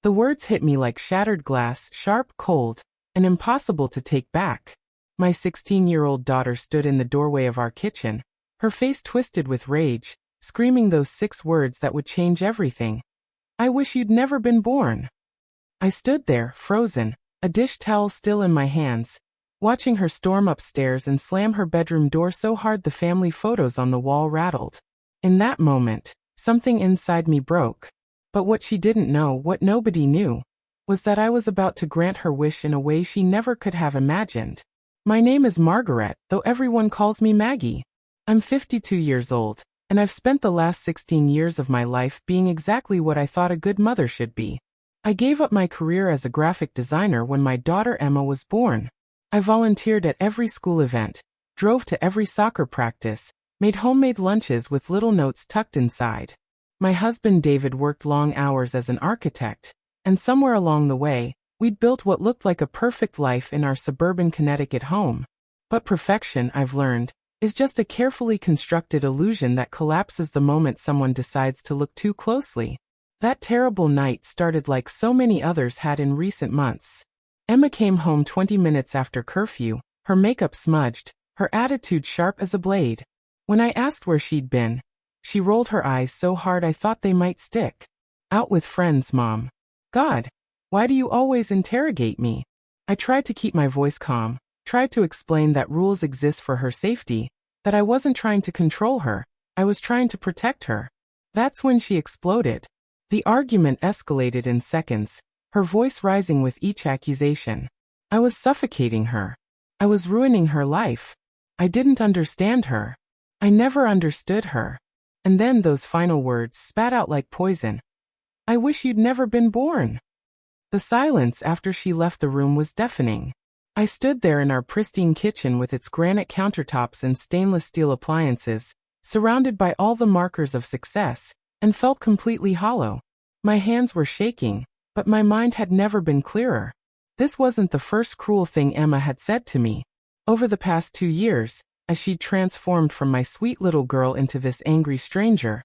The words hit me like shattered glass, sharp, cold, and impossible to take back. My 16-year-old daughter stood in the doorway of our kitchen, her face twisted with rage, screaming those 6 words that would change everything. I wish you'd never been born. I stood there, frozen, a dish towel still in my hands, watching her storm upstairs and slam her bedroom door so hard the family photos on the wall rattled. In that moment, something inside me broke. But what she didn't know, what nobody knew, was that I was about to grant her wish in a way she never could have imagined. My name is Margaret, though everyone calls me Maggie. I'm 52 years old, and I've spent the last 16 years of my life being exactly what I thought a good mother should be. I gave up my career as a graphic designer when my daughter Emma was born. I volunteered at every school event, drove to every soccer practice, made homemade lunches with little notes tucked inside. My husband David worked long hours as an architect, and somewhere along the way, we'd built what looked like a perfect life in our suburban Connecticut home. But perfection, I've learned, is just a carefully constructed illusion that collapses the moment someone decides to look too closely. That terrible night started like so many others had in recent months. Emma came home 20 minutes after curfew, her makeup smudged, her attitude sharp as a blade. When I asked where she'd been, she rolled her eyes so hard I thought they might stick. Out with friends, Mom. God, why do you always interrogate me? I tried to keep my voice calm, tried to explain that rules exist for her safety, that I wasn't trying to control her, I was trying to protect her. That's when she exploded. The argument escalated in seconds, her voice rising with each accusation. I was suffocating her. I was ruining her life. I didn't understand her. I never understood her. And then those final words spat out like poison. I wish you'd never been born. The silence after she left the room was deafening. I stood there in our pristine kitchen with its granite countertops and stainless steel appliances, surrounded by all the markers of success, and felt completely hollow. My hands were shaking, but my mind had never been clearer. This wasn't the first cruel thing Emma had said to me. Over the past 2 years, as she'd transformed from my sweet little girl into this angry stranger,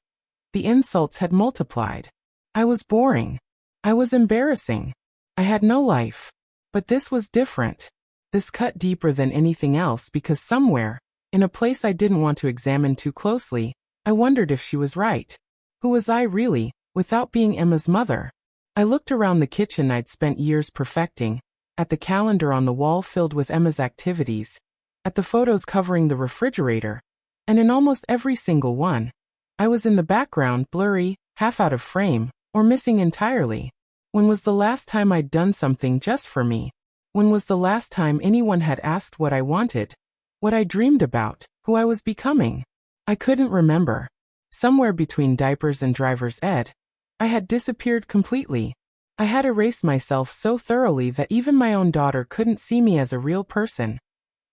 the insults had multiplied. I was boring. I was embarrassing. I had no life. But this was different. This cut deeper than anything else because somewhere, in a place I didn't want to examine too closely, I wondered if she was right. Who was I really, without being Emma's mother? I looked around the kitchen I'd spent years perfecting, at the calendar on the wall filled with Emma's activities, at the photos covering the refrigerator, and in almost every single one, I was in the background, blurry, half out of frame, or missing entirely. When was the last time I'd done something just for me? When was the last time anyone had asked what I wanted, what I dreamed about, who I was becoming? I couldn't remember. Somewhere between diapers and driver's ed, I had disappeared completely. I had erased myself so thoroughly that even my own daughter couldn't see me as a real person.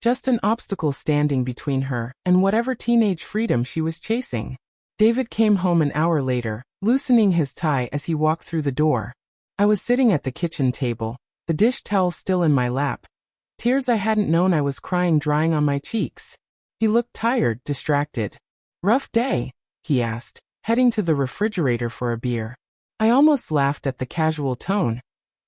Just an obstacle standing between her and whatever teenage freedom she was chasing. David came home an hour later, loosening his tie as he walked through the door. I was sitting at the kitchen table, the dish towel still in my lap, tears I hadn't known I was crying drying on my cheeks. He looked tired, distracted. "Rough day?" he asked, heading to the refrigerator for a beer. I almost laughed at the casual tone,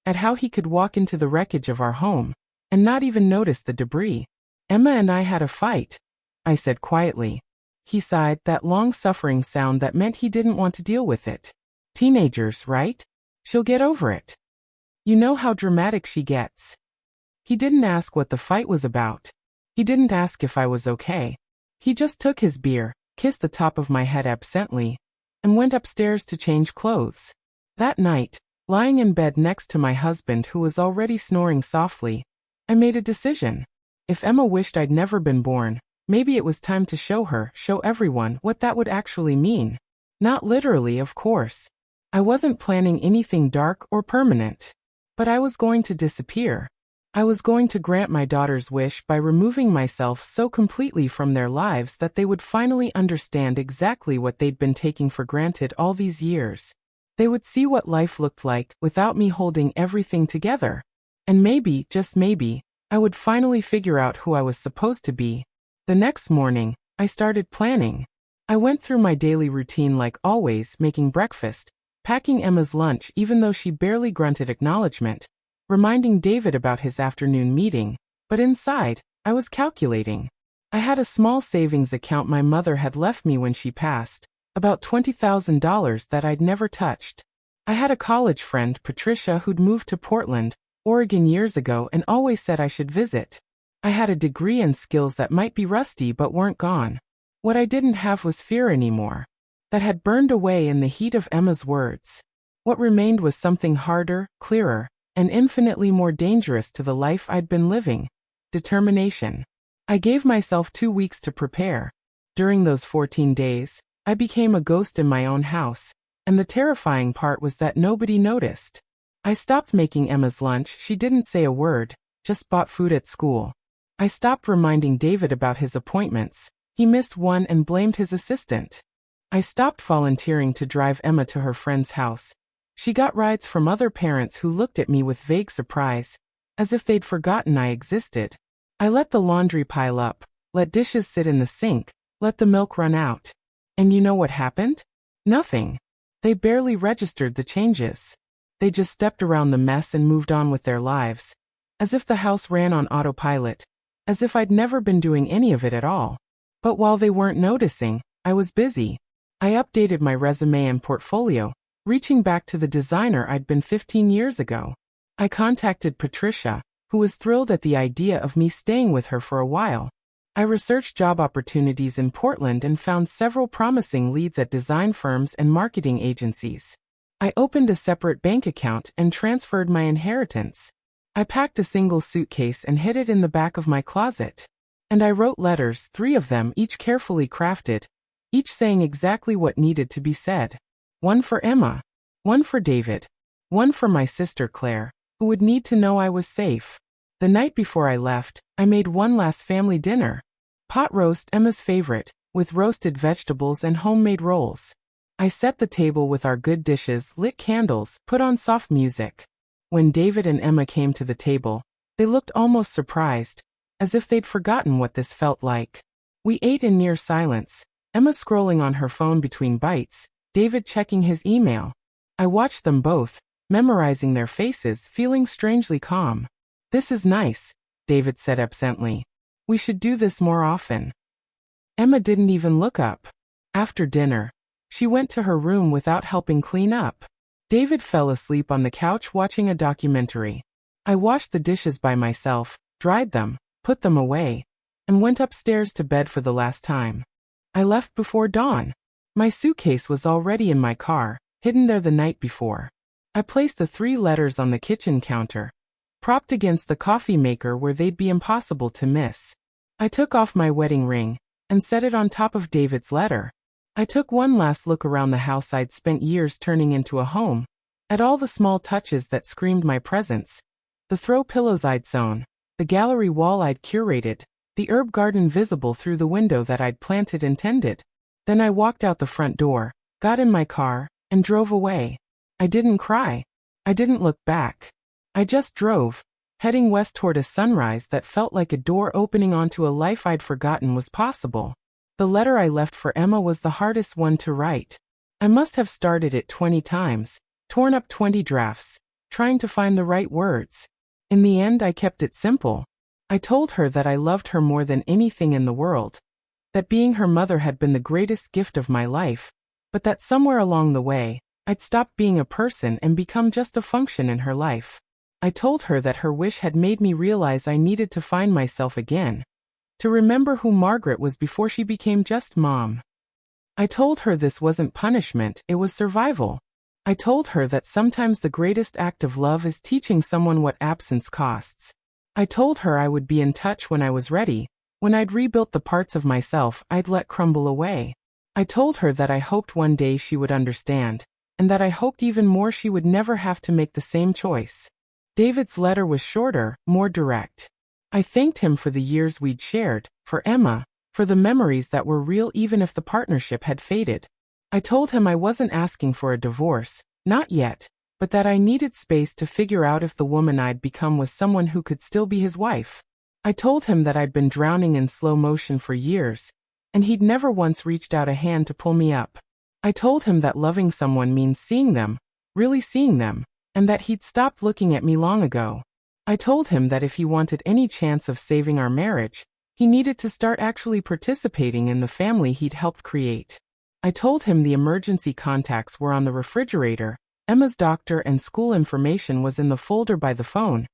at how he could walk into the wreckage of our home and not even notice the debris. "Emma and I had a fight," I said quietly. He sighed, that long-suffering sound that meant he didn't want to deal with it. "Teenagers, right? She'll get over it. You know how dramatic she gets." He didn't ask what the fight was about. He didn't ask if I was okay. He just took his beer, kissed the top of my head absently, and went upstairs to change clothes. That night, lying in bed next to my husband who was already snoring softly, I made a decision. If Emma wished I'd never been born, maybe it was time to show her, show everyone, what that would actually mean. Not literally, of course. I wasn't planning anything dark or permanent. But I was going to disappear. I was going to grant my daughter's wish by removing myself so completely from their lives that they would finally understand exactly what they'd been taking for granted all these years. They would see what life looked like without me holding everything together. And maybe, just maybe, I would finally figure out who I was supposed to be. The next morning, I started planning. I went through my daily routine like always, making breakfast, packing Emma's lunch even though she barely grunted acknowledgement, reminding David about his afternoon meeting, but inside, I was calculating. I had a small savings account my mother had left me when she passed, about $20,000 that I'd never touched. I had a college friend, Patricia, who'd moved to Portland, Oregon years ago and always said I should visit. I had a degree and skills that might be rusty but weren't gone. What I didn't have was fear anymore. That had burned away in the heat of Emma's words. What remained was something harder, clearer, and infinitely more dangerous to the life I'd been living. Determination. I gave myself 2 weeks to prepare. During those 14 days, I became a ghost in my own house, and the terrifying part was that nobody noticed. I stopped making Emma's lunch. She didn't say a word, just bought food at school. I stopped reminding David about his appointments. He missed one and blamed his assistant. I stopped volunteering to drive Emma to her friend's house. She got rides from other parents who looked at me with vague surprise, as if they'd forgotten I existed. I let the laundry pile up, let dishes sit in the sink, let the milk run out. And you know what happened? Nothing. They barely registered the changes. They just stepped around the mess and moved on with their lives, as if the house ran on autopilot, as if I'd never been doing any of it at all. But while they weren't noticing, I was busy. I updated my resume and portfolio, reaching back to the designer I'd been 15 years ago. I contacted Patricia, who was thrilled at the idea of me staying with her for a while. I researched job opportunities in Portland and found several promising leads at design firms and marketing agencies. I opened a separate bank account and transferred my inheritance. I packed a single suitcase and hid it in the back of my closet. And I wrote letters, 3 of them, each carefully crafted, each saying exactly what needed to be said. One for Emma, one for David, one for my sister Claire, who would need to know I was safe. The night before I left, I made one last family dinner. Pot roast, Emma's favorite, with roasted vegetables and homemade rolls. I set the table with our good dishes, lit candles, put on soft music. When David and Emma came to the table, they looked almost surprised, as if they'd forgotten what this felt like. We ate in near silence, Emma scrolling on her phone between bites, David checking his email. I watched them both, memorizing their faces, feeling strangely calm. "This is nice," David said absently. "We should do this more often." Emma didn't even look up. After dinner, she went to her room without helping clean up. David fell asleep on the couch watching a documentary. I washed the dishes by myself, dried them, put them away, and went upstairs to bed for the last time. I left before dawn. My suitcase was already in my car, hidden there the night before. I placed the 3 letters on the kitchen counter, propped against the coffee maker where they'd be impossible to miss. I took off my wedding ring and set it on top of David's letter. I took one last look around the house I'd spent years turning into a home, at all the small touches that screamed my presence. The throw pillows I'd sewn, the gallery wall I'd curated, the herb garden visible through the window that I'd planted and tended. Then I walked out the front door, got in my car, and drove away. I didn't cry. I didn't look back. I just drove, heading west toward a sunrise that felt like a door opening onto a life I'd forgotten was possible. The letter I left for Emma was the hardest one to write. I must have started it 20 times, torn up 20 drafts, trying to find the right words. In the end, I kept it simple. I told her that I loved her more than anything in the world, that being her mother had been the greatest gift of my life, but that somewhere along the way, I'd stopped being a person and become just a function in her life. I told her that her wish had made me realize I needed to find myself again, to remember who Margaret was before she became just Mom. I told her this wasn't punishment, it was survival. I told her that sometimes the greatest act of love is teaching someone what absence costs. I told her I would be in touch when I was ready, when I'd rebuilt the parts of myself I'd let crumble away. I told her that I hoped one day she would understand, and that I hoped even more she would never have to make the same choice. David's letter was shorter, more direct. I thanked him for the years we'd shared, for Emma, for the memories that were real even if the partnership had faded. I told him I wasn't asking for a divorce, not yet, but that I needed space to figure out if the woman I'd become was someone who could still be his wife. I told him that I'd been drowning in slow motion for years, and he'd never once reached out a hand to pull me up. I told him that loving someone means seeing them, really seeing them, and that he'd stopped looking at me long ago. I told him that if he wanted any chance of saving our marriage, he needed to start actually participating in the family he'd helped create. I told him the emergency contacts were on the refrigerator, Emma's doctor and school information was in the folder by the phone,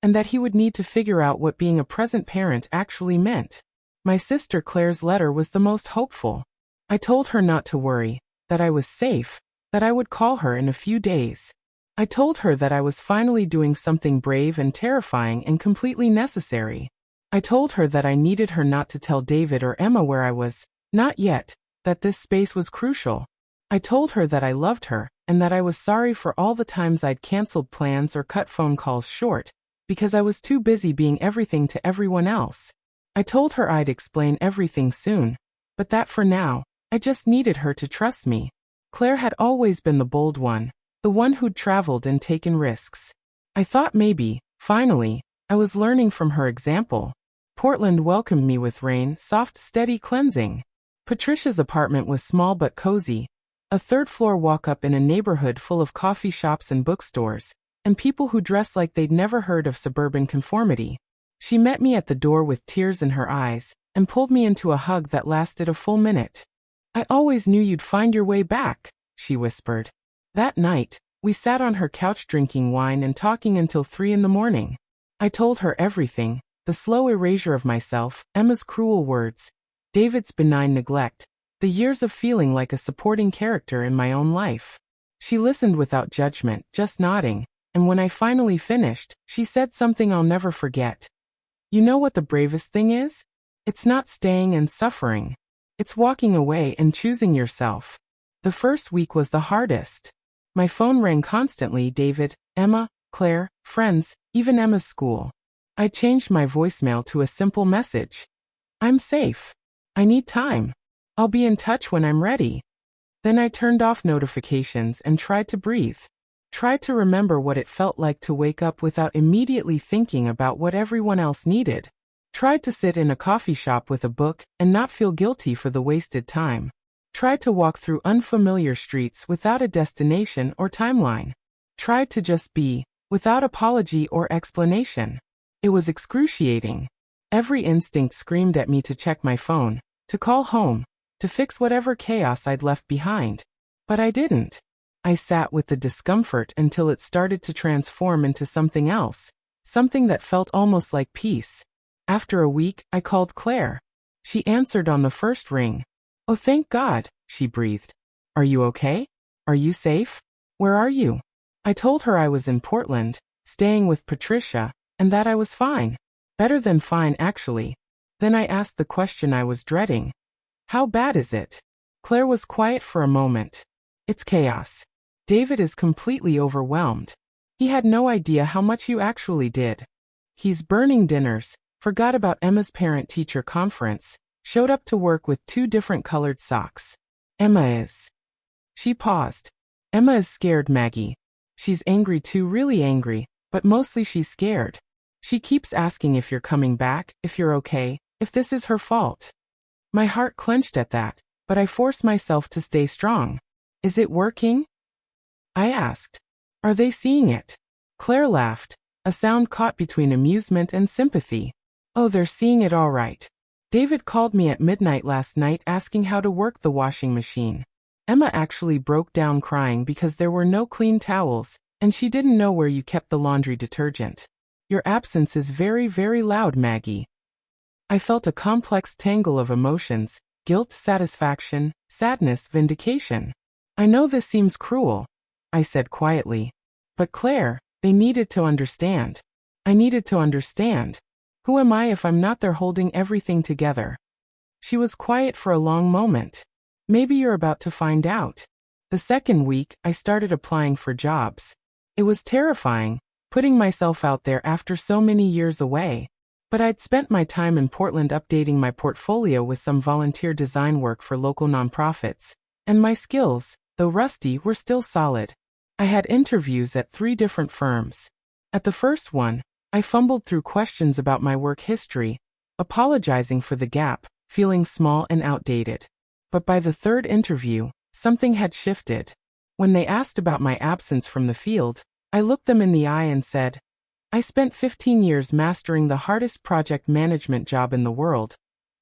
and that he would need to figure out what being a present parent actually meant. My sister Claire's letter was the most hopeful. I told her not to worry, that I was safe, that I would call her in a few days. I told her that I was finally doing something brave and terrifying and completely necessary. I told her that I needed her not to tell David or Emma where I was, not yet, that this space was crucial. I told her that I loved her, and that I was sorry for all the times I'd canceled plans or cut phone calls short, because I was too busy being everything to everyone else. I told her I'd explain everything soon, but that for now, I just needed her to trust me. Claire had always been the bold one, the one who'd traveled and taken risks. I thought maybe, finally, I was learning from her example. Portland welcomed me with rain, soft, steady cleansing. Patricia's apartment was small but cozy, a third-floor walk-up in a neighborhood full of coffee shops and bookstores, and people who dressed like they'd never heard of suburban conformity. She met me at the door with tears in her eyes, and pulled me into a hug that lasted a full minute. "I always knew you'd find your way back," she whispered. That night, we sat on her couch drinking wine and talking until 3 in the morning. I told her everything, the slow erasure of myself, Emma's cruel words, David's benign neglect, the years of feeling like a supporting character in my own life. She listened without judgment, just nodding, and when I finally finished, she said something I'll never forget. "You know what the bravest thing is? It's not staying and suffering. It's walking away and choosing yourself." The first week was the hardest. My phone rang constantly, David, Emma, Claire, friends, even Emma's school. I changed my voicemail to a simple message. "I'm safe. I need time. I'll be in touch when I'm ready." Then I turned off notifications and tried to breathe. Tried to remember what it felt like to wake up without immediately thinking about what everyone else needed. Tried to sit in a coffee shop with a book and not feel guilty for the wasted time. Tried to walk through unfamiliar streets without a destination or timeline. Tried to just be, without apology or explanation. It was excruciating. Every instinct screamed at me to check my phone, to call home, to fix whatever chaos I'd left behind. But I didn't. I sat with the discomfort until it started to transform into something else, something that felt almost like peace. After a week, I called Claire. She answered on the first ring. "Oh, thank God," she breathed. "Are you okay? Are you safe? Where are you?" I told her I was in Portland, staying with Patricia, and that I was fine. Better than fine, actually. Then I asked the question I was dreading. "How bad is it?" Claire was quiet for a moment. "It's chaos. David is completely overwhelmed. He had no idea how much you actually did. He's burning dinners, forgot about Emma's parent-teacher conference, showed up to work with 2 different colored socks. Emma is..." She paused. "Emma is scared, Maggie. She's angry too, really angry, but mostly she's scared. She keeps asking if you're coming back, if you're okay, if this is her fault." My heart clenched at that, but I forced myself to stay strong. "Is it working?" I asked. "Are they seeing it?" Claire laughed, a sound caught between amusement and sympathy. "Oh, they're seeing it all right. David called me at midnight last night asking how to work the washing machine. Emma actually broke down crying because there were no clean towels, and she didn't know where you kept the laundry detergent. Your absence is very, very loud, Maggie." I felt a complex tangle of emotions, guilt, satisfaction, sadness, vindication. "I know this seems cruel," I said quietly. "But Claire, they needed to understand. I needed to understand. Who am I if I'm not there holding everything together?" She was quiet for a long moment. "Maybe you're about to find out." The second week, I started applying for jobs. It was terrifying, putting myself out there after so many years away. But I'd spent my time in Portland updating my portfolio with some volunteer design work for local nonprofits, and my skills, though rusty, were still solid. I had interviews at 3 different firms. At the first one, I fumbled through questions about my work history, apologizing for the gap, feeling small and outdated. But by the third interview, something had shifted. When they asked about my absence from the field, I looked them in the eye and said, I spent 15 years mastering the hardest project management job in the world,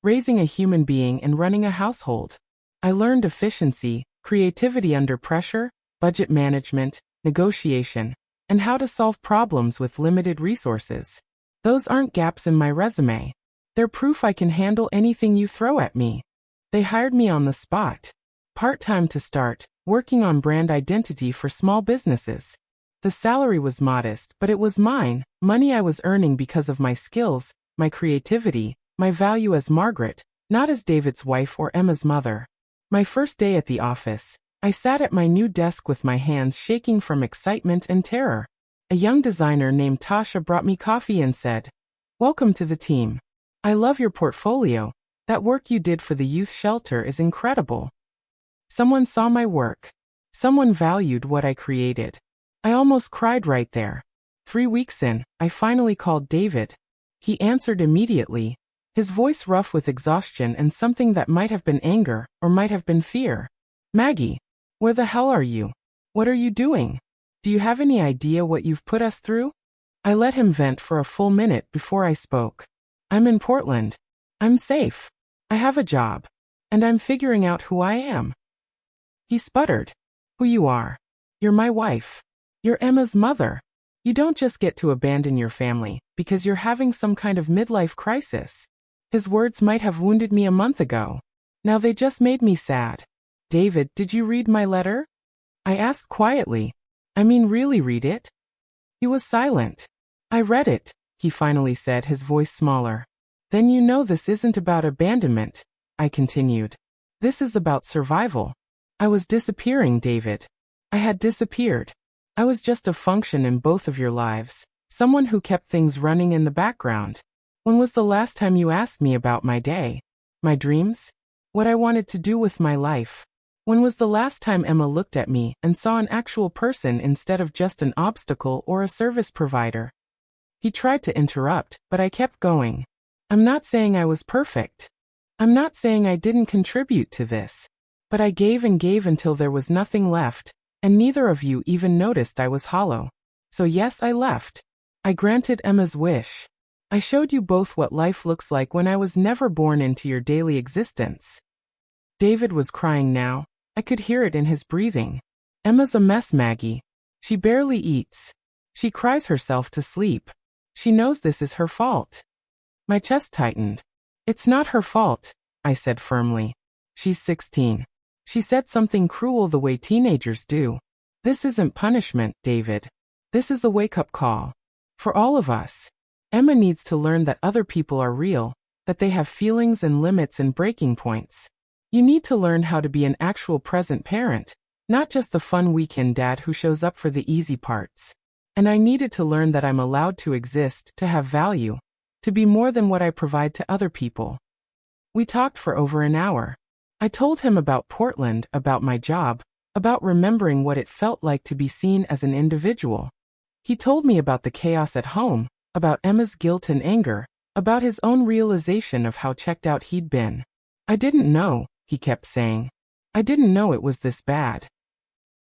raising a human being and running a household. I learned efficiency, creativity under pressure, budget management, negotiation, and how to solve problems with limited resources. Those aren't gaps in my resume. They're proof I can handle anything you throw at me. They hired me on the spot. Part-time to start, working on brand identity for small businesses. The salary was modest, but it was mine, money I was earning because of my skills, my creativity, my value as Margaret, not as David's wife or Emma's mother. My first day at the office, I sat at my new desk with my hands shaking from excitement and terror. A young designer named Tasha brought me coffee and said, Welcome to the team. I love your portfolio. That work you did for the youth shelter is incredible. Someone saw my work. Someone valued what I created. I almost cried right there. 3 weeks in, I finally called David. He answered immediately, his voice rough with exhaustion and something that might have been anger or might have been fear. Maggie, where the hell are you? What are you doing? Do you have any idea what you've put us through? I let him vent for a full minute before I spoke. I'm in Portland. I'm safe. I have a job. And I'm figuring out who I am. He sputtered. Who you are. You're my wife. You're Emma's mother. You don't just get to abandon your family because you're having some kind of midlife crisis. His words might have wounded me a month ago. Now they just made me sad. David, did you read my letter? I asked quietly. I mean, really read it? He was silent. I read it, he finally said, his voice smaller. Then you know this isn't about abandonment, I continued. This is about survival. I was disappearing, David. I had disappeared. I was just a function in both of your lives, someone who kept things running in the background. When was the last time you asked me about my day? My dreams? What I wanted to do with my life? When was the last time Emma looked at me and saw an actual person instead of just an obstacle or a service provider? He tried to interrupt, but I kept going. I'm not saying I was perfect. I'm not saying I didn't contribute to this. But I gave and gave until there was nothing left, and neither of you even noticed I was hollow. So yes, I left. I granted Emma's wish. I showed you both what life looks like when I was never born into your daily existence. David was crying now. I could hear it in his breathing. Emma's a mess, Maggie. She barely eats. She cries herself to sleep. She knows this is her fault. My chest tightened. It's not her fault, I said firmly. She's 16. She said something cruel the way teenagers do. This isn't punishment, David. This is a wake-up call. For all of us. Emma needs to learn that other people are real, that they have feelings and limits and breaking points. You need to learn how to be an actual present parent, not just the fun weekend dad who shows up for the easy parts. And I needed to learn that I'm allowed to exist, to have value, to be more than what I provide to other people. We talked for over an hour. I told him about Portland, about my job, about remembering what it felt like to be seen as an individual. He told me about the chaos at home, about Emma's guilt and anger, about his own realization of how checked out he'd been. I didn't know, he kept saying. I didn't know it was this bad.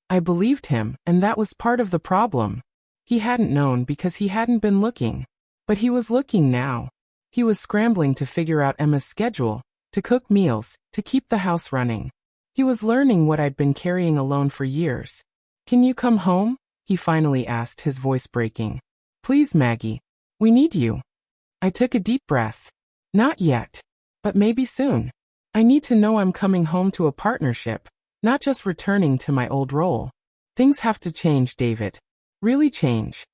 I believed him, and that was part of the problem. He hadn't known because he hadn't been looking. But he was looking now. He was scrambling to figure out Emma's schedule, to cook meals, to keep the house running. He was learning what I'd been carrying alone for years. Can you come home? He finally asked, his voice breaking. Please, Maggie. We need you. I took a deep breath. Not yet. But maybe soon. I need to know I'm coming home to a partnership, not just returning to my old role. Things have to change, David. Really change.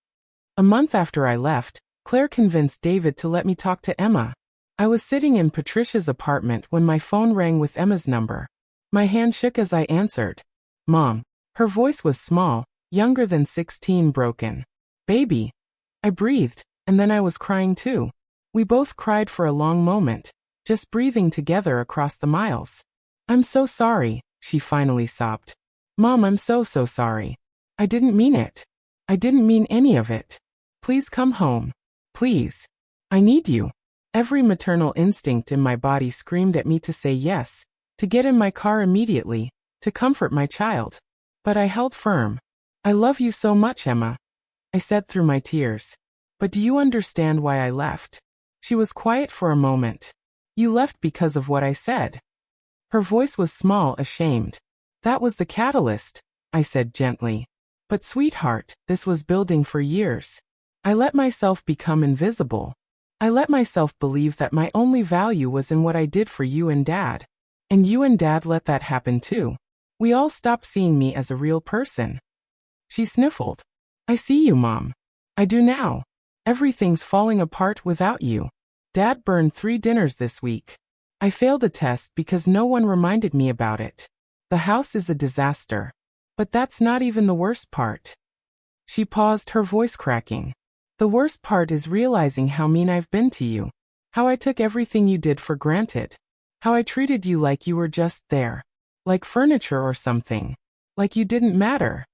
A month after I left, Claire convinced David to let me talk to Emma. I was sitting in Patricia's apartment when my phone rang with Emma's number. My hand shook as I answered. Mom. Her voice was small, younger than 16, broken. Baby. I breathed, and then I was crying too. We both cried for a long moment, just breathing together across the miles. I'm so sorry, she finally sobbed. Mom, I'm so sorry. I didn't mean it. I didn't mean any of it. Please come home. Please. I need you. Every maternal instinct in my body screamed at me to say yes, to get in my car immediately, to comfort my child. But I held firm. I love you so much, Emma, I said through my tears. But do you understand why I left? She was quiet for a moment. You left because of what I said. Her voice was small, ashamed. That was the catalyst, I said gently. But sweetheart, this was building for years. I let myself become invisible. I let myself believe that my only value was in what I did for you and Dad. And you and Dad let that happen too. We all stopped seeing me as a real person. She sniffled. I see you, Mom. I do now. Everything's falling apart without you. Dad burned 3 dinners this week. I failed a test because no one reminded me about it. The house is a disaster. But that's not even the worst part. She paused, her voice cracking. The worst part is realizing how mean I've been to you. How I took everything you did for granted. How I treated you like you were just there. Like furniture or something. Like you didn't matter.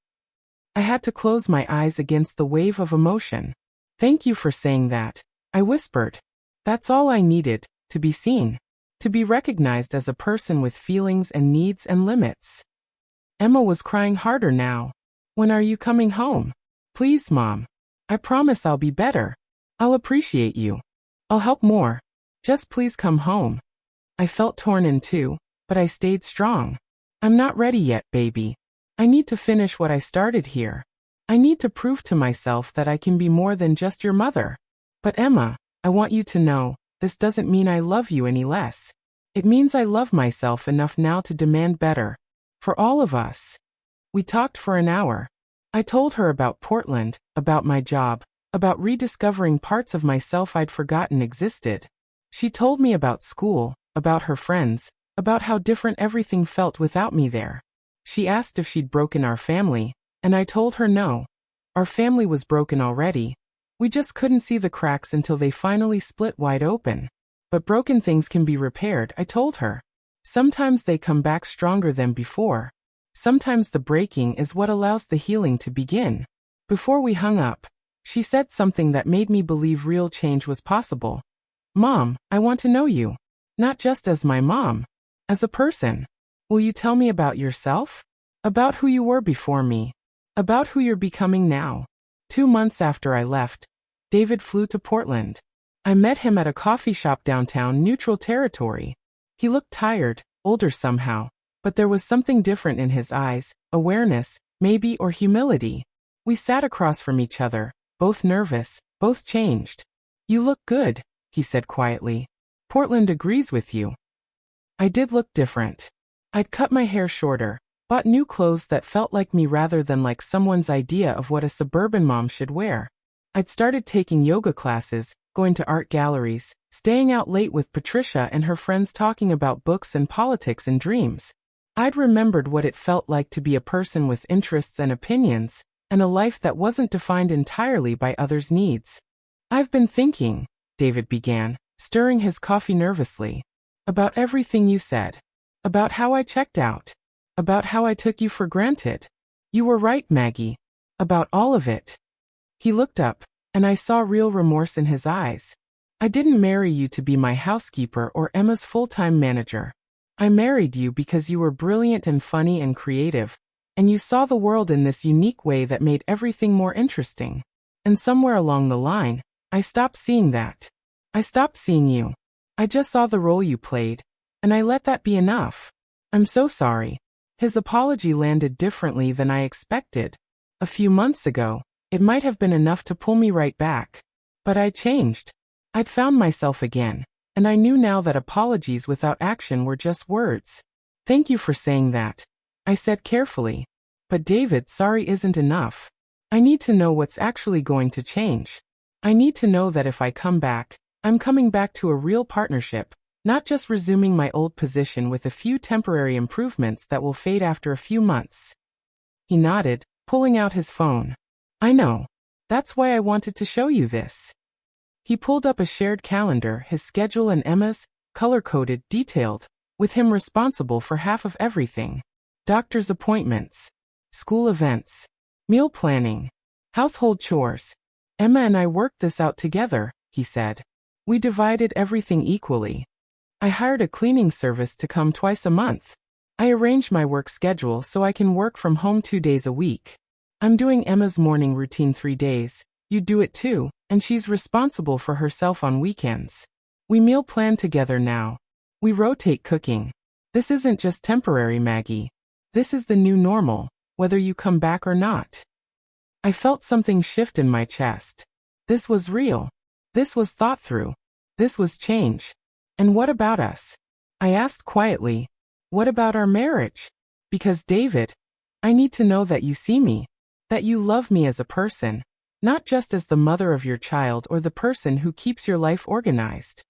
I had to close my eyes against the wave of emotion. Thank you for saying that, I whispered. That's all I needed, to be seen. To be recognized as a person with feelings and needs and limits. Emma was crying harder now. When are you coming home? Please, Mom. I promise I'll be better. I'll appreciate you. I'll help more. Just please come home. I felt torn in two, but I stayed strong. I'm not ready yet, baby. I need to finish what I started here. I need to prove to myself that I can be more than just your mother. But Emma, I want you to know, this doesn't mean I love you any less. It means I love myself enough now to demand better. For all of us. We talked for an hour. I told her about Portland, about my job, about rediscovering parts of myself I'd forgotten existed. She told me about school, about her friends, about how different everything felt without me there. She asked if she'd broken our family, and I told her no. Our family was broken already. We just couldn't see the cracks until they finally split wide open. But broken things can be repaired, I told her. Sometimes they come back stronger than before. Sometimes the breaking is what allows the healing to begin. Before we hung up, she said something that made me believe real change was possible. Mom, I want to know you. Not just as my mom. As a person. Will you tell me about yourself? About who you were before me. About who you're becoming now. 2 months after I left, David flew to Portland. I met him at a coffee shop downtown, Neutral Territory. He looked tired, older somehow, but there was something different in his eyes, awareness, maybe, or humility. We sat across from each other, both nervous, both changed. You look good, he said quietly. Portland agrees with you. I did look different. I'd cut my hair shorter, bought new clothes that felt like me rather than like someone's idea of what a suburban mom should wear. I'd started taking yoga classes, going to art galleries, staying out late with Patricia and her friends talking about books and politics and dreams. I'd remembered what it felt like to be a person with interests and opinions, and a life that wasn't defined entirely by others' needs. I've been thinking, David began, stirring his coffee nervously, about everything you said. About how I checked out. About how I took you for granted. You were right, Maggie. About all of it. He looked up, and I saw real remorse in his eyes. I didn't marry you to be my housekeeper or Emma's full-time manager. I married you because you were brilliant and funny and creative, and you saw the world in this unique way that made everything more interesting. And somewhere along the line, I stopped seeing that. I stopped seeing you. I just saw the role you played, and I let that be enough. I'm so sorry. His apology landed differently than I expected. A few months ago, it might have been enough to pull me right back. But I changed. I'd found myself again, and I knew now that apologies without action were just words. Thank you for saying that, I said carefully. But David, sorry isn't enough. I need to know what's actually going to change. I need to know that if I come back, I'm coming back to a real partnership. Not just resuming my old position with a few temporary improvements that will fade after a few months. He nodded, pulling out his phone. I know. That's why I wanted to show you this. He pulled up a shared calendar, his schedule and Emma's, color-coded, detailed, with him responsible for half of everything. Doctor's appointments, school events, meal planning, household chores. Emma and I worked this out together, he said. We divided everything equally. I hired a cleaning service to come twice a month. I arrange my work schedule so I can work from home 2 days a week. I'm doing Emma's morning routine 3 days. You do it too, and she's responsible for herself on weekends. We meal plan together now. We rotate cooking. This isn't just temporary, Maggie. This is the new normal, whether you come back or not. I felt something shift in my chest. This was real. This was thought through. This was change. And what about us? I asked quietly. What about our marriage? Because David, I need to know that you see me, that you love me as a person, not just as the mother of your child or the person who keeps your life organized.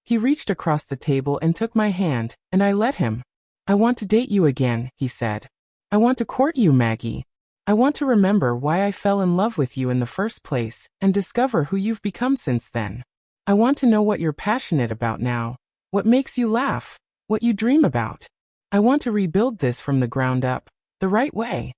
He reached across the table and took my hand, and I let him. I want to date you again, he said. I want to court you, Maggie. I want to remember why I fell in love with you in the first place, and discover who you've become since then. I want to know what you're passionate about now, what makes you laugh, what you dream about. I want to rebuild this from the ground up, the right way.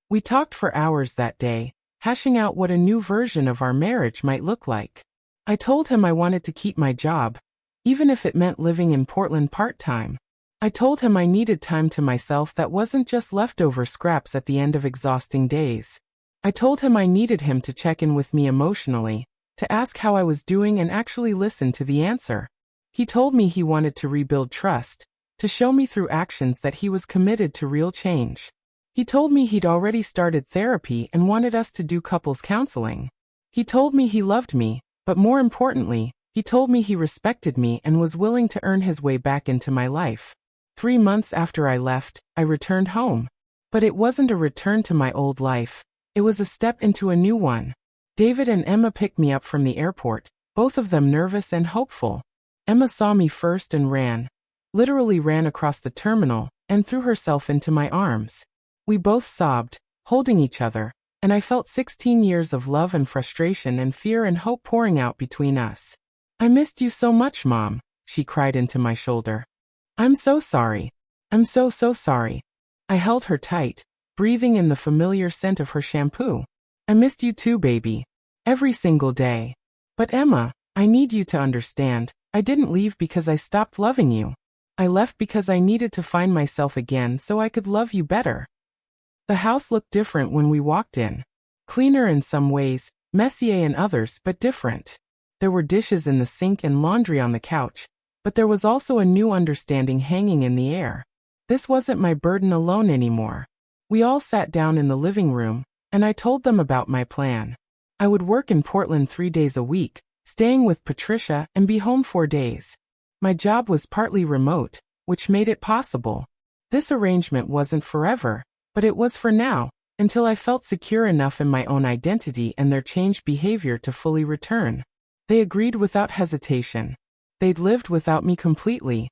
We talked for hours that day, hashing out what a new version of our marriage might look like. I told him I wanted to keep my job, even if it meant living in Portland part-time. I told him I needed time to myself that wasn't just leftover scraps at the end of exhausting days. I told him I needed him to check in with me emotionally, to ask how I was doing and actually listen to the answer. He told me he wanted to rebuild trust, to show me through actions that he was committed to real change. He told me he'd already started therapy and wanted us to do couples counseling. He told me he loved me, but more importantly, he told me he respected me and was willing to earn his way back into my life. 3 months after I left, I returned home. But it wasn't a return to my old life. It was a step into a new one. David and Emma picked me up from the airport, both of them nervous and hopeful. Emma saw me first and ran. Literally ran across the terminal, and threw herself into my arms. We both sobbed, holding each other, and I felt 16 years of love and frustration and fear and hope pouring out between us. I missed you so much, Mom, she cried into my shoulder. I'm so sorry. I'm so sorry. I held her tight, breathing in the familiar scent of her shampoo. I missed you too, baby. Every single day. But Emma, I need you to understand, I didn't leave because I stopped loving you. I left because I needed to find myself again so I could love you better. The house looked different when we walked in. Cleaner in some ways, messier in others, but different. There were dishes in the sink and laundry on the couch, but there was also a new understanding hanging in the air. This wasn't my burden alone anymore. We all sat down in the living room, and I told them about my plan. I would work in Portland 3 days a week, staying with Patricia, and be home 4 days. My job was partly remote, which made it possible. This arrangement wasn't forever, but it was for now, until I felt secure enough in my own identity and their changed behavior to fully return. They agreed without hesitation. They'd lived without me completely.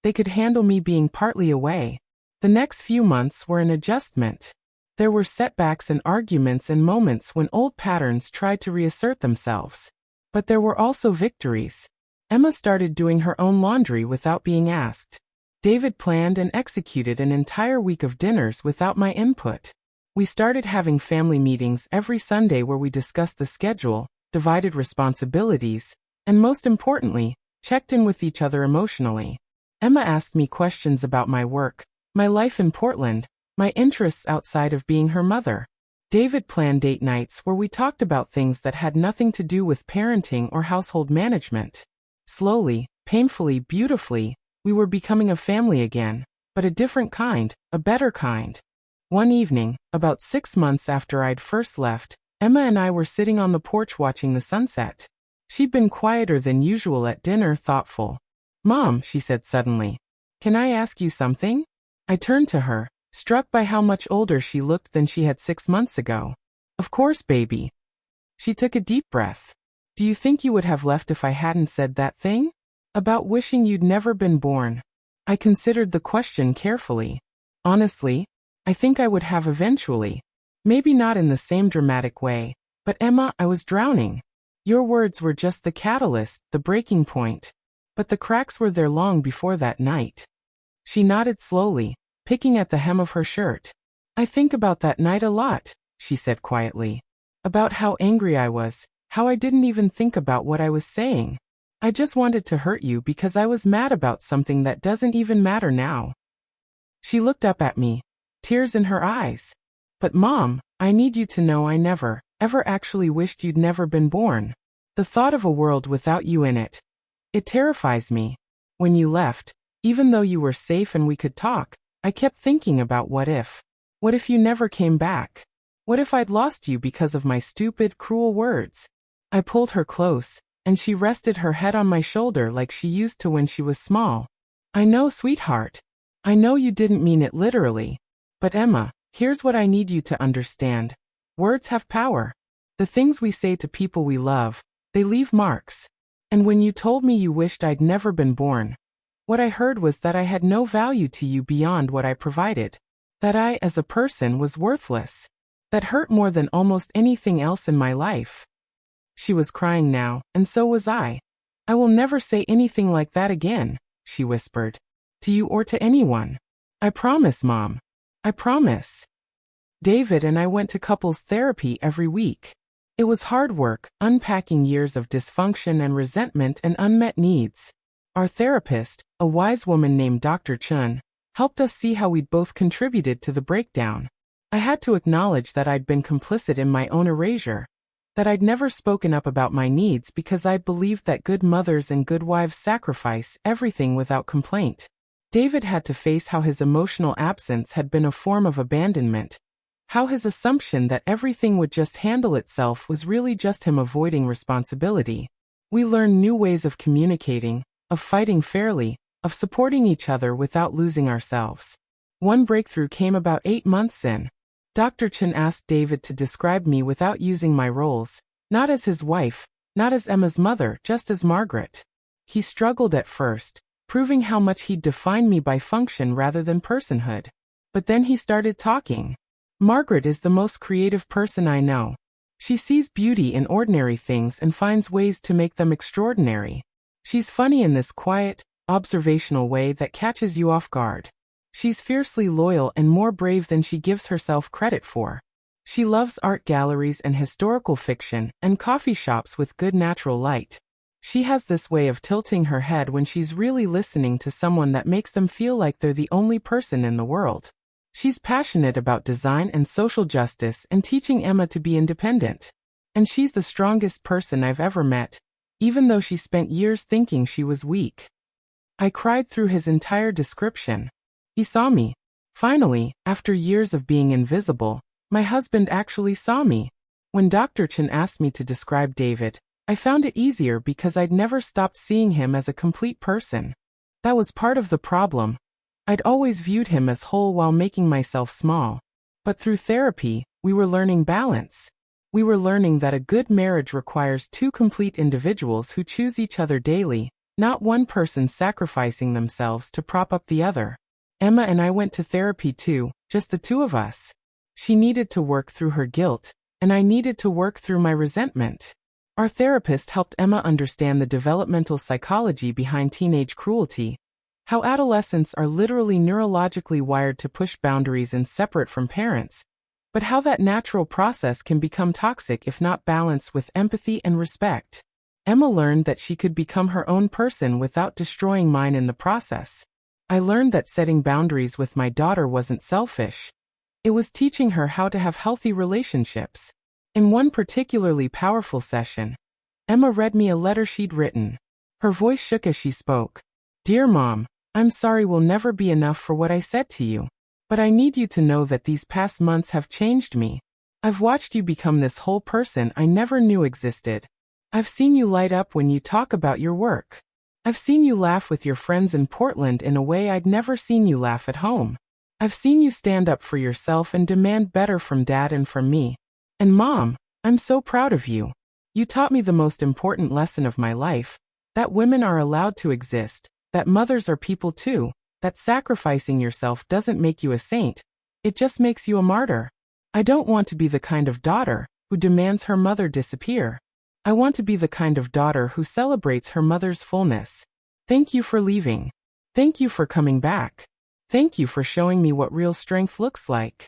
They could handle me being partly away. The next few months were an adjustment. There were setbacks and arguments and moments when old patterns tried to reassert themselves. But there were also victories. Emma started doing her own laundry without being asked. David planned and executed an entire week of dinners without my input. We started having family meetings every Sunday where we discussed the schedule, divided responsibilities, and most importantly, checked in with each other emotionally. Emma asked me questions about my work, my life in Portland, my interests outside of being her mother. David planned date nights where we talked about things that had nothing to do with parenting or household management. Slowly, painfully, beautifully, we were becoming a family again, but a different kind, a better kind. One evening, about 6 months after I'd first left, Emma and I were sitting on the porch watching the sunset. She'd been quieter than usual at dinner, thoughtful. Mom, she said suddenly, can I ask you something? I turned to her, struck by how much older she looked than she had 6 months ago. Of course, baby. She took a deep breath. Do you think you would have left if I hadn't said that thing? About wishing you'd never been born. I considered the question carefully. Honestly, I think I would have eventually. Maybe not in the same dramatic way, but Emma, I was drowning. Your words were just the catalyst, the breaking point. But the cracks were there long before that night. She nodded slowly, picking at the hem of her shirt. I think about that night a lot, she said quietly. About how angry I was, how I didn't even think about what I was saying. I just wanted to hurt you because I was mad about something that doesn't even matter now. She looked up at me, tears in her eyes. But Mom, I need you to know I never, ever actually wished you'd never been born. The thought of a world without you in it, it terrifies me. When you left, even though you were safe and we could talk, I kept thinking about what if. What if you never came back? What if I'd lost you because of my stupid, cruel words? I pulled her close, and she rested her head on my shoulder like she used to when she was small. I know, sweetheart. I know you didn't mean it literally. But Emma, here's what I need you to understand. Words have power. The things we say to people we love, they leave marks. And when you told me you wished I'd never been born, what I heard was that I had no value to you beyond what I provided. That I, as a person, was worthless. That hurt more than almost anything else in my life. She was crying now, and so was I. I will never say anything like that again, she whispered. To you or to anyone. I promise, Mom. I promise. David and I went to couples therapy every week. It was hard work, unpacking years of dysfunction and resentment and unmet needs. Our therapist, a wise woman named Dr. Chun, helped us see how we'd both contributed to the breakdown. I had to acknowledge that I'd been complicit in my own erasure. That I'd never spoken up about my needs because I believed that good mothers and good wives sacrifice everything without complaint. David had to face how his emotional absence had been a form of abandonment. How his assumption that everything would just handle itself was really just him avoiding responsibility. We learned new ways of communicating, of fighting fairly, of supporting each other without losing ourselves. One breakthrough came about 8 months in. Dr. Chen asked David to describe me without using my roles, not as his wife, not as Emma's mother, just as Margaret. He struggled at first, proving how much he'd define me by function rather than personhood. But then he started talking. Margaret is the most creative person I know. She sees beauty in ordinary things and finds ways to make them extraordinary. She's funny in this quiet, observational way that catches you off guard. She's fiercely loyal and more brave than she gives herself credit for. She loves art galleries and historical fiction and coffee shops with good natural light. She has this way of tilting her head when she's really listening to someone that makes them feel like they're the only person in the world. She's passionate about design and social justice and teaching Emma to be independent. And she's the strongest person I've ever met, even though she spent years thinking she was weak. I cried through his entire description. He saw me. Finally, after years of being invisible, my husband actually saw me. When Dr. Chen asked me to describe David, I found it easier because I'd never stopped seeing him as a complete person. That was part of the problem. I'd always viewed him as whole while making myself small. But through therapy, we were learning balance. We were learning that a good marriage requires two complete individuals who choose each other daily, not one person sacrificing themselves to prop up the other. Emma and I went to therapy too, just the two of us. She needed to work through her guilt, and I needed to work through my resentment. Our therapist helped Emma understand the developmental psychology behind teenage cruelty, how adolescents are literally neurologically wired to push boundaries and separate from parents, but how that natural process can become toxic if not balanced with empathy and respect. Emma learned that she could become her own person without destroying mine in the process. I learned that setting boundaries with my daughter wasn't selfish. It was teaching her how to have healthy relationships. In one particularly powerful session, Emma read me a letter she'd written. Her voice shook as she spoke. Dear Mom, I'm sorry will never be enough for what I said to you. But I need you to know that these past months have changed me. I've watched you become this whole person I never knew existed. I've seen you light up when you talk about your work. I've seen you laugh with your friends in Portland in a way I'd never seen you laugh at home. I've seen you stand up for yourself and demand better from Dad and from me. And Mom, I'm so proud of you. You taught me the most important lesson of my life, that women are allowed to exist, that mothers are people too, that sacrificing yourself doesn't make you a saint, it just makes you a martyr. I don't want to be the kind of daughter who demands her mother disappear. I want to be the kind of daughter who celebrates her mother's fullness. Thank you for leaving. Thank you for coming back. Thank you for showing me what real strength looks like.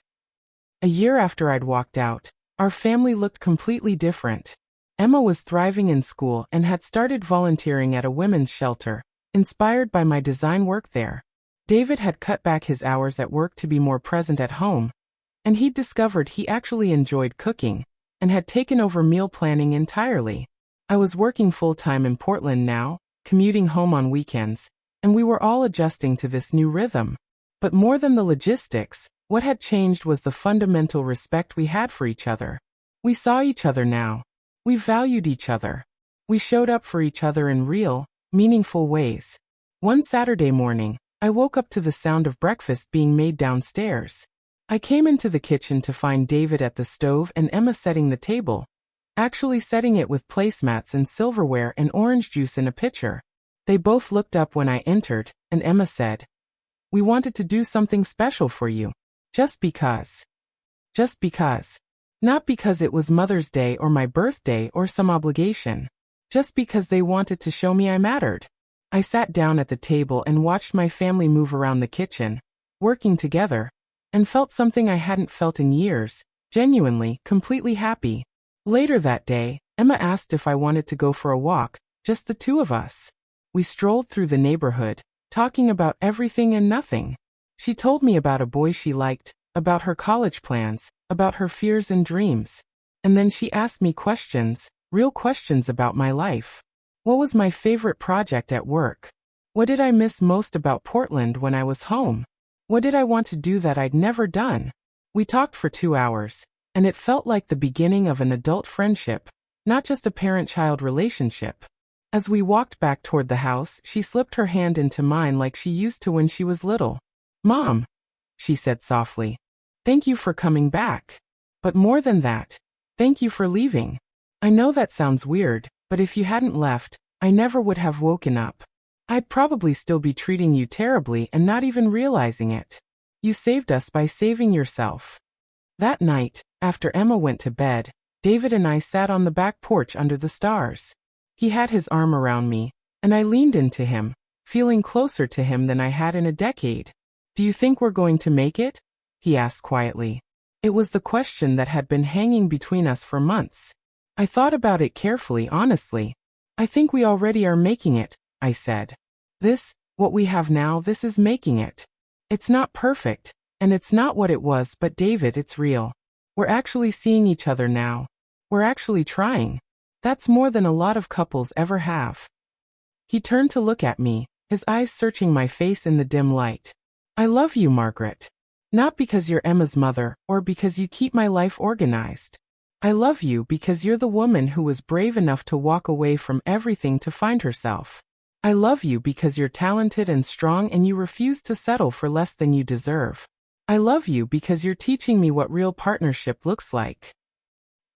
A year after I'd walked out, our family looked completely different. Emma was thriving in school and had started volunteering at a women's shelter, inspired by my design work there. David had cut back his hours at work to be more present at home, and he'd discovered he actually enjoyed cooking and had taken over meal planning entirely. I was working full-time in Portland now, commuting home on weekends, and we were all adjusting to this new rhythm. But more than the logistics, what had changed was the fundamental respect we had for each other. We saw each other now. We valued each other. We showed up for each other in real, meaningful ways. One Saturday morning, I woke up to the sound of breakfast being made downstairs. I came into the kitchen to find David at the stove and Emma setting the table, actually setting it with placemats and silverware and orange juice in a pitcher. They both looked up when I entered, and Emma said, "We wanted to do something special for you. Just because." Just because. Not because it was Mother's Day or my birthday or some obligation. Just because they wanted to show me I mattered. I sat down at the table and watched my family move around the kitchen, working together, and felt something I hadn't felt in years, genuinely, completely happy. Later that day, Emma asked if I wanted to go for a walk, just the two of us. We strolled through the neighborhood, talking about everything and nothing. She told me about a boy she liked, about her college plans, about her fears and dreams. And then she asked me questions, real questions about my life. What was my favorite project at work? What did I miss most about Portland when I was home? What did I want to do that I'd never done? We talked for 2 hours, and it felt like the beginning of an adult friendship, not just a parent-child relationship. As we walked back toward the house, she slipped her hand into mine like she used to when she was little. "Mom," she said softly, "thank you for coming back. But more than that, thank you for leaving. I know that sounds weird, but if you hadn't left, I never would have woken up. I'd probably still be treating you terribly and not even realizing it. You saved us by saving yourself." That night, after Emma went to bed, David and I sat on the back porch under the stars. He had his arm around me, and I leaned into him, feeling closer to him than I had in a decade. "Do you think we're going to make it?" he asked quietly. It was the question that had been hanging between us for months. I thought about it carefully, honestly. "I think we already are making it," I said. What we have now, this is making it. It's not perfect, and it's not what it was, but David, it's real. We're actually seeing each other now. We're actually trying. That's more than a lot of couples ever have." He turned to look at me, his eyes searching my face in the dim light. "I love you, Margaret. Not because you're Emma's mother, or because you keep my life organized. I love you because you're the woman who was brave enough to walk away from everything to find herself. I love you because you're talented and strong and you refuse to settle for less than you deserve. I love you because you're teaching me what real partnership looks like."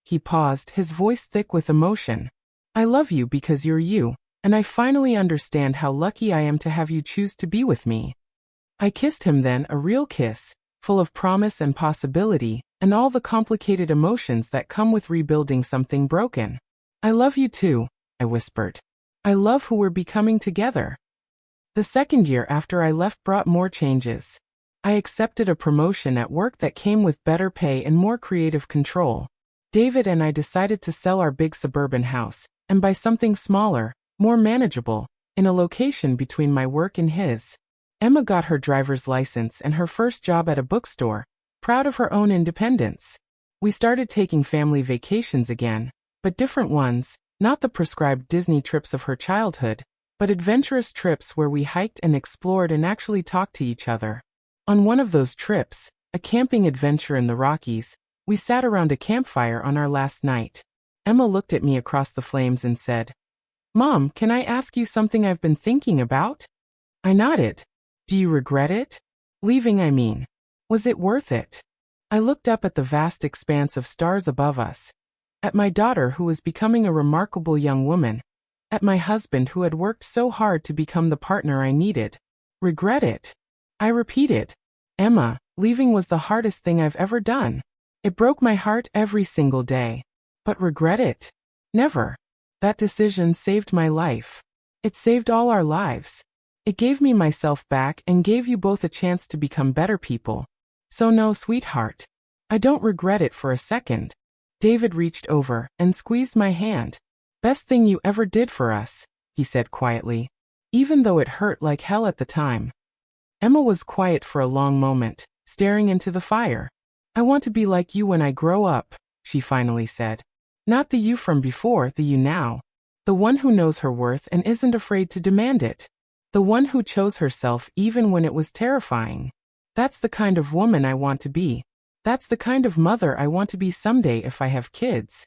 He paused, his voice thick with emotion. "I love you because you're you, and I finally understand how lucky I am to have you choose to be with me." I kissed him then, a real kiss, full of promise and possibility, and all the complicated emotions that come with rebuilding something broken. "I love you too," I whispered. "I love who we're becoming together." The second year after I left brought more changes. I accepted a promotion at work that came with better pay and more creative control. David and I decided to sell our big suburban house, and buy something smaller, more manageable, in a location between my work and his. Emma got her driver's license and her first job at a bookstore, proud of her own independence. We started taking family vacations again, but different ones, not the prescribed Disney trips of her childhood, but adventurous trips where we hiked and explored and actually talked to each other. On one of those trips, a camping adventure in the Rockies, we sat around a campfire on our last night. Emma looked at me across the flames and said, "Mom, can I ask you something I've been thinking about?" I nodded. "Do you regret it? Leaving, I mean. Was it worth it?" I looked up at the vast expanse of stars above us. At my daughter who was becoming a remarkable young woman. At my husband who had worked so hard to become the partner I needed. Regret it? I repeated. "Emma, leaving was the hardest thing I've ever done. It broke my heart every single day. But regret it? Never. That decision saved my life. It saved all our lives. It gave me myself back and gave you both a chance to become better people. So no, sweetheart. I don't regret it for a second." David reached over and squeezed my hand. "Best thing you ever did for us," he said quietly, even though it hurt like hell at the time. Emma was quiet for a long moment, staring into the fire. I want to be like you when I grow up, she finally said. Not the you from before, the you now. The one who knows her worth and isn't afraid to demand it. The one who chose herself even when it was terrifying. That's the kind of woman I want to be. That's the kind of mother I want to be someday if I have kids.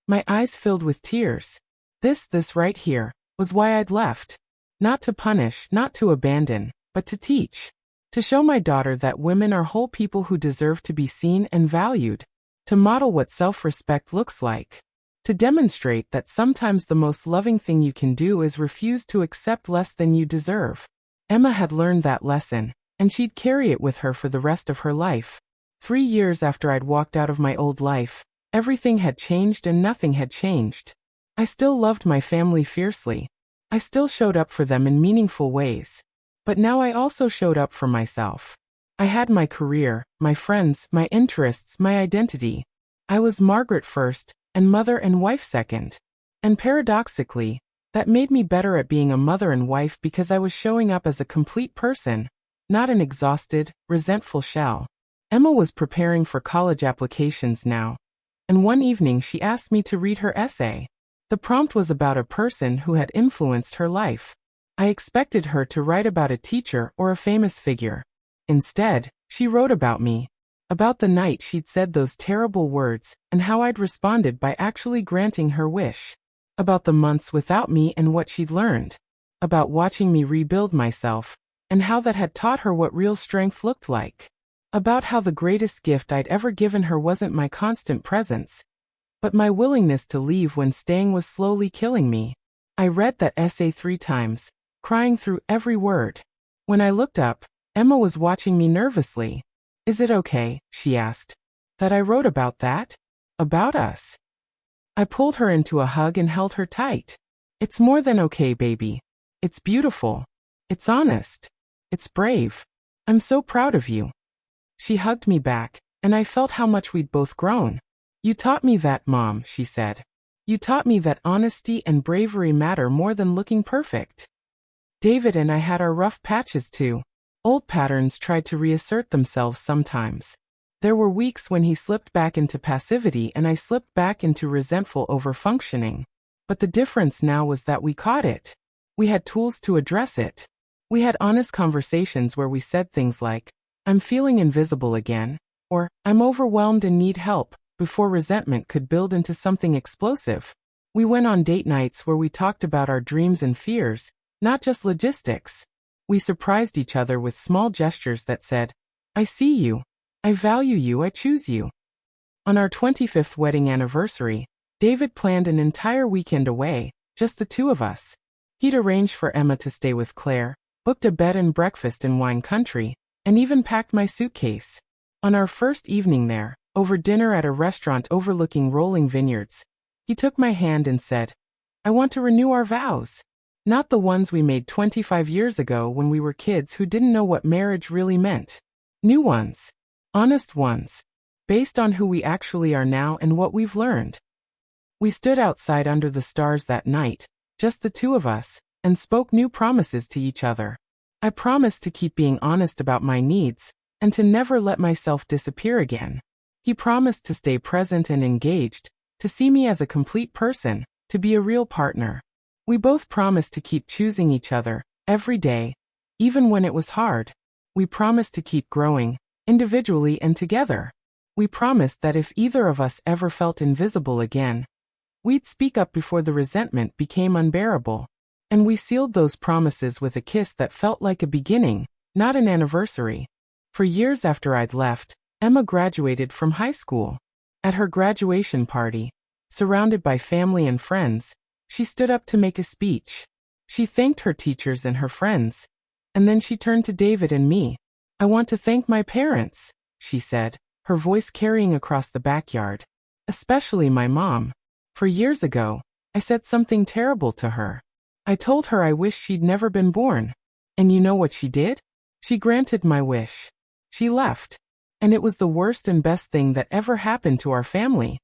My eyes filled with tears. This right here, was why I'd left. Not to punish, not to abandon, but to teach. To show my daughter that women are whole people who deserve to be seen and valued. To model what self-respect looks like. To demonstrate that sometimes the most loving thing you can do is refuse to accept less than you deserve. Emma had learned that lesson, and she'd carry it with her for the rest of her life. 3 years after I'd walked out of my old life, everything had changed and nothing had changed. I still loved my family fiercely. I still showed up for them in meaningful ways. But now I also showed up for myself. I had my career, my friends, my interests, my identity. I was Margaret first, and mother and wife second. And paradoxically, that made me better at being a mother and wife because I was showing up as a complete person, not an exhausted, resentful shell. Emma was preparing for college applications now, and one evening she asked me to read her essay. The prompt was about a person who had influenced her life. I expected her to write about a teacher or a famous figure. Instead, she wrote about me. About the night she'd said those terrible words and how I'd responded by actually granting her wish. About the months without me and what she'd learned. About watching me rebuild myself and how that had taught her what real strength looked like. About how the greatest gift I'd ever given her wasn't my constant presence, but my willingness to leave when staying was slowly killing me. I read that essay 3 times, crying through every word. When I looked up, Emma was watching me nervously. Is it okay, she asked, that I wrote about that? About us? I pulled her into a hug and held her tight. It's more than okay, baby. It's beautiful. It's honest. It's brave. I'm so proud of you. She hugged me back, and I felt how much we'd both grown. You taught me that, Mom, she said. You taught me that honesty and bravery matter more than looking perfect. David and I had our rough patches too. Old patterns tried to reassert themselves sometimes. There were weeks when he slipped back into passivity and I slipped back into resentful overfunctioning. But the difference now was that we caught it. We had tools to address it. We had honest conversations where we said things like, I'm feeling invisible again, or I'm overwhelmed and need help, before resentment could build into something explosive. We went on date nights where we talked about our dreams and fears, not just logistics. We surprised each other with small gestures that said, I see you. I value you. I choose you. On our 25th wedding anniversary, David planned an entire weekend away, just the 2 of us. He'd arranged for Emma to stay with Claire, booked a bed and breakfast in wine country, and even packed my suitcase. On our first evening there, over dinner at a restaurant overlooking rolling vineyards, he took my hand and said, I want to renew our vows. Not the ones we made 25 years ago when we were kids who didn't know what marriage really meant. New ones. Honest ones. Based on who we actually are now and what we've learned. We stood outside under the stars that night, just the 2 of us, and spoke new promises to each other. I promised to keep being honest about my needs, and to never let myself disappear again. He promised to stay present and engaged, to see me as a complete person, to be a real partner. We both promised to keep choosing each other, every day, even when it was hard. We promised to keep growing, individually and together. We promised that if either of us ever felt invisible again, we'd speak up before the resentment became unbearable. And we sealed those promises with a kiss that felt like a beginning, not an anniversary. For years after I'd left, Emma graduated from high school. At her graduation party, surrounded by family and friends, she stood up to make a speech. She thanked her teachers and her friends. And then she turned to David and me. I want to thank my parents, she said, her voice carrying across the backyard. Especially my mom. For years ago, I said something terrible to her. I told her I wished she'd never been born. And you know what she did? She granted my wish. She left. And it was the worst and best thing that ever happened to our family.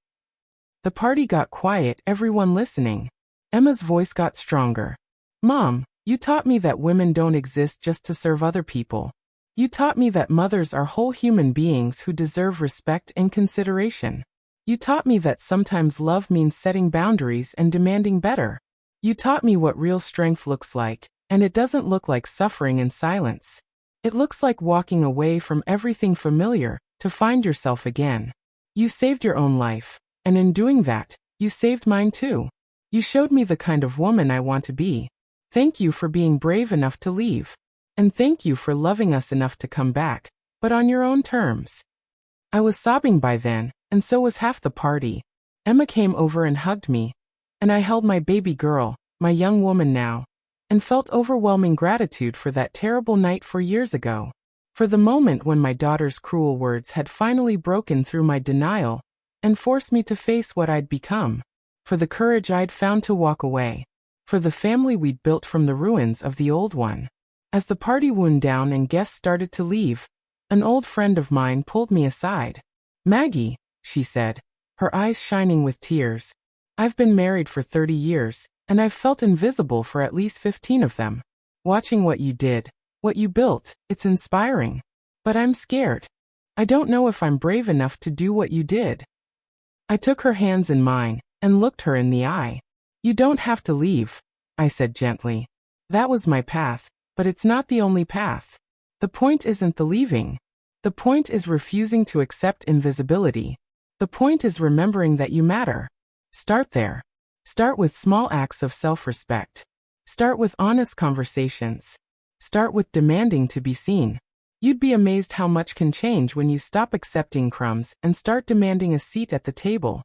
The party got quiet, everyone listening. Emma's voice got stronger. Mom, you taught me that women don't exist just to serve other people. You taught me that mothers are whole human beings who deserve respect and consideration. You taught me that sometimes love means setting boundaries and demanding better. You taught me what real strength looks like, and it doesn't look like suffering in silence. It looks like walking away from everything familiar to find yourself again. You saved your own life, and in doing that, you saved mine too. You showed me the kind of woman I want to be. Thank you for being brave enough to leave. And thank you for loving us enough to come back, but on your own terms. I was sobbing by then, and so was half the party. Emma came over and hugged me, and I held my baby girl, my young woman now, and felt overwhelming gratitude for that terrible night 4 years ago. For the moment when my daughter's cruel words had finally broken through my denial and forced me to face what I'd become. For the courage I'd found to walk away. For the family we'd built from the ruins of the old one. As the party wound down and guests started to leave, an old friend of mine pulled me aside. "Maggie," she said, her eyes shining with tears. "I've been married for 30 years, and I've felt invisible for at least 15 of them. Watching what you did, what you built, it's inspiring. But I'm scared. I don't know if I'm brave enough to do what you did." I took her hands in mine and looked her in the eye. "You don't have to leave," I said gently. "That was my path. But it's not the only path. The point isn't the leaving. The point is refusing to accept invisibility. The point is remembering that you matter. Start there. Start with small acts of self-respect. Start with honest conversations. Start with demanding to be seen. You'd be amazed how much can change when you stop accepting crumbs and start demanding a seat at the table."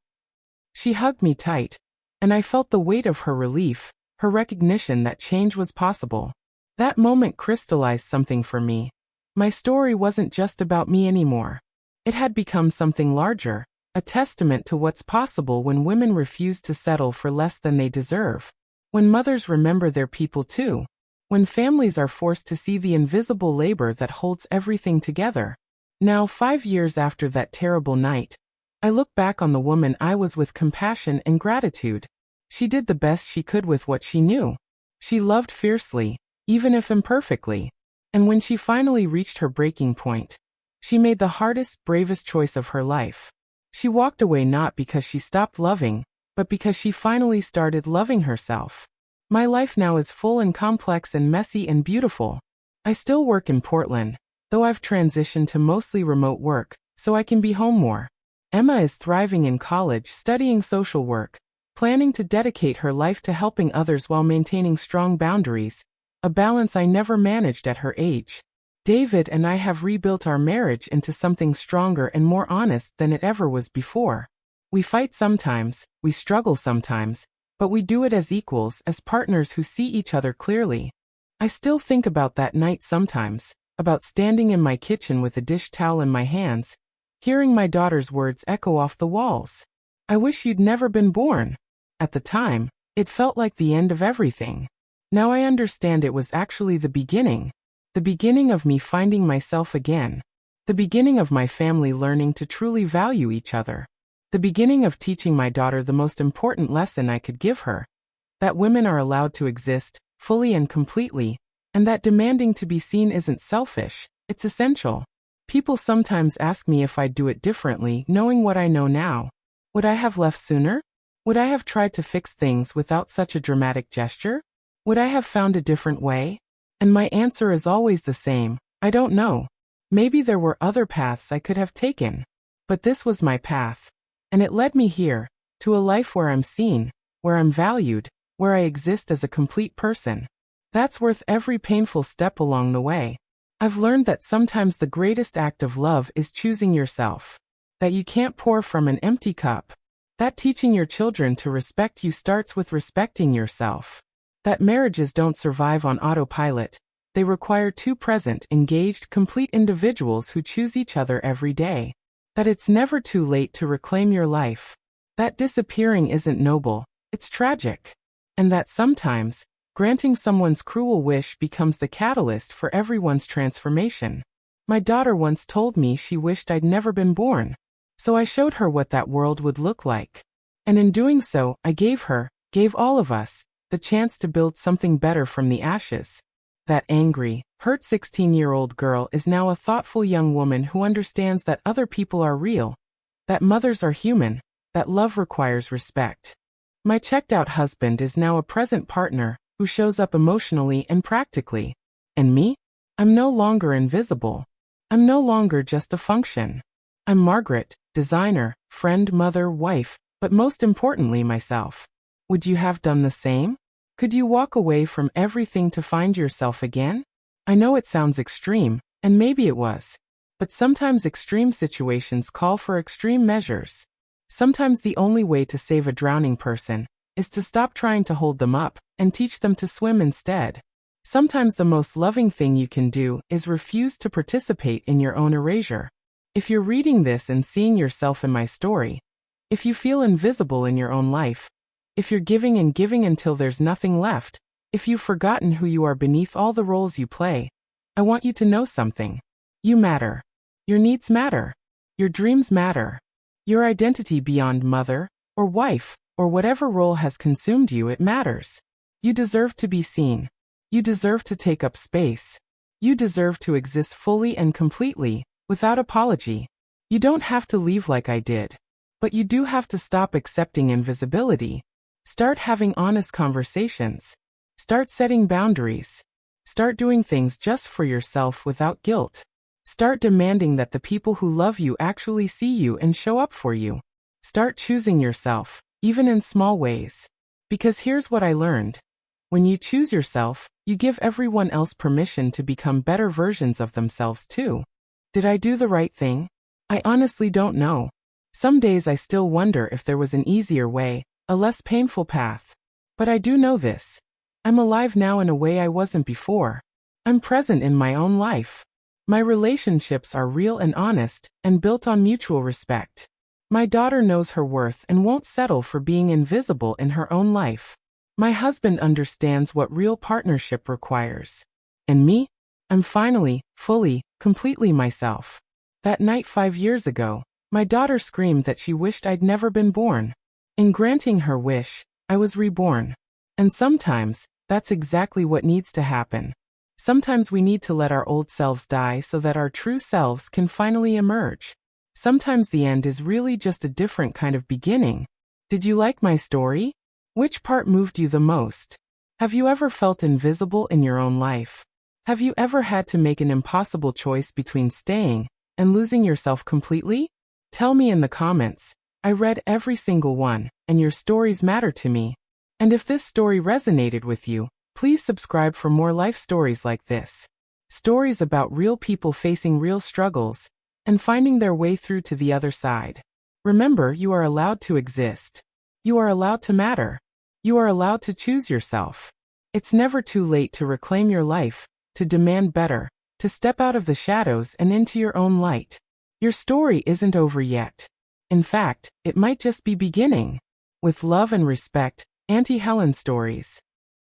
She hugged me tight, and I felt the weight of her relief, her recognition that change was possible. That moment crystallized something for me. My story wasn't just about me anymore. It had become something larger, a testament to what's possible when women refuse to settle for less than they deserve. When mothers remember their people too. When families are forced to see the invisible labor that holds everything together. Now, 5 years after that terrible night, I look back on the woman I was with compassion and gratitude. She did the best she could with what she knew. She loved fiercely, even if imperfectly. And when she finally reached her breaking point, she made the hardest, bravest choice of her life. She walked away not because she stopped loving, but because she finally started loving herself. My life now is full and complex and messy and beautiful. I still work in Portland, though I've transitioned to mostly remote work, so I can be home more. Emma is thriving in college, studying social work, planning to dedicate her life to helping others while maintaining strong boundaries. A balance I never managed at her age. David and I have rebuilt our marriage into something stronger and more honest than it ever was before. We fight sometimes, we struggle sometimes, but we do it as equals, as partners who see each other clearly. I still think about that night sometimes, about standing in my kitchen with a dish towel in my hands, hearing my daughter's words echo off the walls. "I wish you'd never been born." At the time, it felt like the end of everything. Now I understand it was actually the beginning of me finding myself again, the beginning of my family learning to truly value each other, the beginning of teaching my daughter the most important lesson I could give her, that women are allowed to exist, fully and completely, and that demanding to be seen isn't selfish, it's essential. People sometimes ask me if I'd do it differently, knowing what I know now. Would I have left sooner? Would I have tried to fix things without such a dramatic gesture? Would I have found a different way? And my answer is always the same: I don't know. Maybe there were other paths I could have taken. But this was my path. And it led me here, to a life where I'm seen, where I'm valued, where I exist as a complete person. That's worth every painful step along the way. I've learned that sometimes the greatest act of love is choosing yourself. That you can't pour from an empty cup. That teaching your children to respect you starts with respecting yourself. That marriages don't survive on autopilot. They require two present, engaged, complete individuals who choose each other every day. That it's never too late to reclaim your life. That disappearing isn't noble, it's tragic. And that sometimes, granting someone's cruel wish becomes the catalyst for everyone's transformation. My daughter once told me she wished I'd never been born. So I showed her what that world would look like. And in doing so, I gave all of us, the chance to build something better from the ashes. That angry, hurt 16-year-old girl is now a thoughtful young woman who understands that other people are real, that mothers are human, that love requires respect. My checked-out husband is now a present partner who shows up emotionally and practically. And me? I'm no longer invisible. I'm no longer just a function. I'm Margaret, designer, friend, mother, wife, but most importantly myself. Would you have done the same? Could you walk away from everything to find yourself again? I know it sounds extreme, and maybe it was. But sometimes extreme situations call for extreme measures. Sometimes the only way to save a drowning person is to stop trying to hold them up and teach them to swim instead. Sometimes the most loving thing you can do is refuse to participate in your own erasure. If you're reading this and seeing yourself in my story, if you feel invisible in your own life, if you're giving and giving until there's nothing left, if you've forgotten who you are beneath all the roles you play, I want you to know something. You matter. Your needs matter. Your dreams matter. Your identity beyond mother, or wife, or whatever role has consumed you, it matters. You deserve to be seen. You deserve to take up space. You deserve to exist fully and completely, without apology. You don't have to leave like I did. But you do have to stop accepting invisibility. Start having honest conversations. Start setting boundaries. Start doing things just for yourself without guilt. Start demanding that the people who love you actually see you and show up for you. Start choosing yourself, even in small ways. Because here's what I learned. When you choose yourself, you give everyone else permission to become better versions of themselves too. Did I do the right thing? I honestly don't know. Some days I still wonder if there was an easier way, a less painful path. But I do know this. I'm alive now in a way I wasn't before. I'm present in my own life. My relationships are real and honest, and built on mutual respect. My daughter knows her worth and won't settle for being invisible in her own life. My husband understands what real partnership requires. And me? I'm finally, fully, completely myself. That night 5 years ago, my daughter screamed that she wished I'd never been born. In granting her wish, I was reborn. And sometimes, that's exactly what needs to happen. Sometimes we need to let our old selves die so that our true selves can finally emerge. Sometimes the end is really just a different kind of beginning. Did you like my story? Which part moved you the most? Have you ever felt invisible in your own life? Have you ever had to make an impossible choice between staying and losing yourself completely? Tell me in the comments. I read every single one, and your stories matter to me. And if this story resonated with you, please subscribe for more life stories like this. Stories about real people facing real struggles and finding their way through to the other side. Remember, you are allowed to exist. You are allowed to matter. You are allowed to choose yourself. It's never too late to reclaim your life, to demand better, to step out of the shadows and into your own light. Your story isn't over yet. In fact, it might just be beginning. With love and respect, Auntie Helen Stories.